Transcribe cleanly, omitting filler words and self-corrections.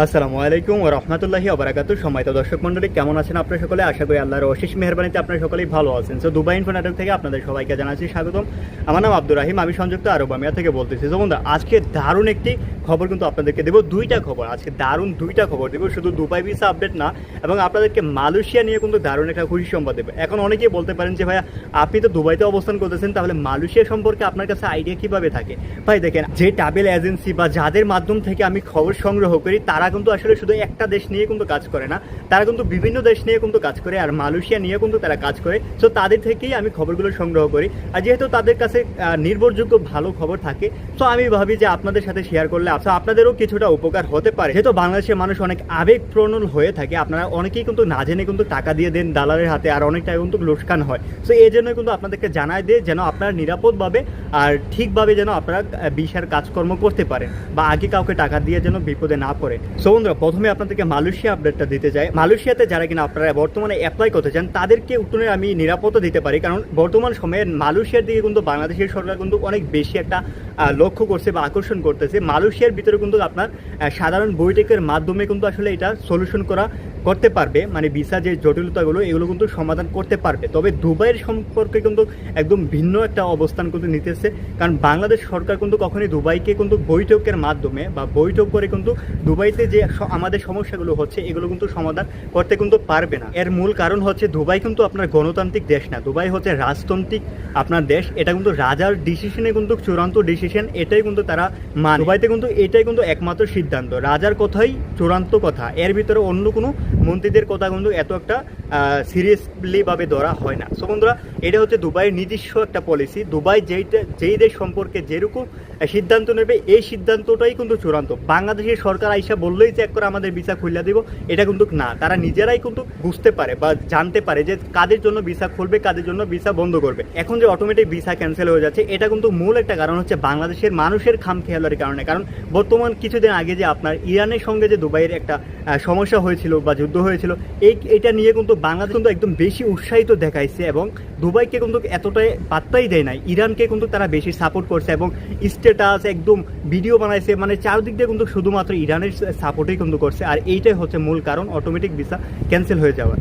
আসসালামু আলাইকুম ওয়া রাহমাতুল্লাহি ওয়া বারাকাতুহু। সম্মানিত দর্শক মণ্ডলী, কেমন আছেন আপনারা সকলে? আশা করি আল্লাহর অশেষ মেহেরবানিতে আপনারা সকলেই ভালো আছেন। সো দুবাই ইনফো নেটওয়ার্ক থেকে আপনাদের সবাইকে জানাচ্ছি স্বাগতম। আমার নাম আব্দুর রাহিম, আমি সংযুক্ত আরব আমিরাত থেকে বলতেছি। তো বন্ধুরা, আজকে দারুণ একটি খবর কিন্তু আপনাদেরকে দেবো, দুইটা খবর। আজকে দারুণ দুইটা খবর দেবো, শুধু দুবাই ভিসা আপডেট না, এবং আপনাদেরকে মালয়েশিয়া নিয়ে কিন্তু দারুণ একটা খুশি সংবাদ দেবো। এখন অনেকেই বলতে পারেন যে ভাইয়া, আপনি তো দুবাইতে অবস্থান করতেছেন, তাহলে মালয়েশিয়া সম্পর্কে আপনার কাছে আইডিয়া কিভাবে থাকে? ভাই দেখেন, যে ট্রাভেল এজেন্সি বা যাদের মাধ্যম থেকে আমি খবর সংগ্রহ করি, তারা কিন্তু আসলে শুধু একটা দেশ নিয়ে কিন্তু কাজ করে না, তারা কিন্তু বিভিন্ন দেশ নিয়ে কিন্তু কাজ করে, আর মালয়েশিয়া নিয়ে কিন্তু তারা কাজ করে। সো তাদের থেকেই আমি খবরগুলো সংগ্রহ করি, আর যেহেতু তাদের কাছে নির্ভরযোগ্য ভালো খবর থাকে, তো আমি ভাবি যে আপনাদের সাথে শেয়ার করলে আপনাদেরও কিছুটা উপকার হতে পারে। যেহেতু বাংলাদেশের মানুষ অনেক আবেগপ্রবণ হয়ে থাকে, আপনারা অনেকেই কিন্তু না জেনে কিন্তু টাকা দিয়ে দেন দালালের হাতে, আর অনেক টাকা কিন্তু লোকসান হয়। সো এই জন্য কিন্তু আপনাদেরকে জানাই দিয়ে যেন আপনারা নিরাপদভাবে আর ঠিকভাবে যেন আপনারা ভিসার কাজকর্ম করতে পারেন, বা আগে কাউকে টাকা দিয়ে যেন বিপদে না পড়ে। সো বন্ধুরা, প্রথমে আপনাদেরকে মালয়েশিয়া আপডেটটা দিতে চাই। মালয়েশিয়াতে যারা কিনা আপনারা বর্তমানে অ্যাপ্লাই করতে চান, তাদেরকে উত্তরে আমি নিরাপত্তা দিতে পারি, কারণ বর্তমান সময়ে মালয়েশিয়ার দিকে কিন্তু বাংলাদেশের সরকার কিন্তু অনেক বেশি একটা লক্ষ্য করছে বা আকর্ষণ করতেছে। মালয়েশিয়ার ভিতরে কিন্তু আপনার সাধারণ বৈঠকের মাধ্যমে কিন্তু আসলে এটা সলিউশন করতে পারবে, মানে ভিসা যে জটিলতাগুলো এগুলো কিন্তু সমাধান করতে পারবে। তবে দুবাইয়ের সম্পর্কে কিন্তু একদম ভিন্ন একটা অবস্থান কিন্তু নিতেছে, কারণ বাংলাদেশ সরকার কিন্তু কখনোই দুবাইকে কিন্তু বৈঠকের মাধ্যমে বা বৈঠক করে কিন্তু দুবাইতে যে আমাদের সমস্যাগুলো হচ্ছে এগুলো কিন্তু সমাধান করতে কিন্তু পারবে না। এর মূল কারণ হচ্ছে, দুবাই কিন্তু আপনার গণতান্ত্রিক দেশ না, দুবাই হচ্ছে রাজতান্ত্রিক আপনার দেশ। এটা কিন্তু রাজার ডিসিশনে কিন্তু চূড়ান্ত ডিসিশন, এটাই কিন্তু তারা মানে। দুবাইতে কিন্তু এটাই কিন্তু একমাত্র সিদ্ধান্ত, রাজার কথাই চূড়ান্ত কথা, এর ভিতরে অন্য কোনো মন্ত্রীদের কথা কিন্তু এত একটা সিরিয়াসলি ভাবে ধরা হয় না। সো বন্ধুরা, এটা হচ্ছে দুবাইয়ের নিজস্ব একটা পলিসি। দুবাই যেই দেশ সম্পর্কে যেরকম সিদ্ধান্ত নেবে, এই সিদ্ধান্তটাই কিন্তু চূড়ান্ত। বাংলাদেশের সরকার আইসা বললেই চেক করে আমাদের ভিসা খুলে দিব, এটা কিন্তু না। তারা নিজেরাই কিন্তু বুঝতে পারে বা জানতে পারে যে কাদের জন্য ভিসা খুলবে, কাদের জন্য ভিসা বন্ধ করবে। এখন যে অটোমেটিক ভিসা ক্যান্সেল হয়ে যাচ্ছে, এটা কিন্তু মূল একটা কারণ হচ্ছে বাংলাদেশের মানুষের খামখেয়ালের কারণে। কারণ বর্তমান কিছুদিন আগে যে আপনার ইরানের সঙ্গে যে দুবাইয়ের একটা সমস্যা হয়েছিল বা যুদ্ধ হয়েছিল, এটা নিয়ে কিন্তু বাংলাদেশ কিন্তু একদম বেশি উৎসাহিত দেখাইছে, এবং দুবাইকে কিন্তু এতটাই পাত্তাই দেয় নাই। ইরানকে কিন্তু তারা বেশি সাপোর্ট করছে, এবং স্ট্যাটাস একদম ভিডিও বানাইছে, মানে চারদিক দিয়ে কিন্তু শুধুমাত্র ইরানের সাপোর্টই কিন্তু করছে। আর এইটাই হচ্ছে মূল কারণ অটোমেটিক ভিসা ক্যান্সেল হয়ে যাওয়ার।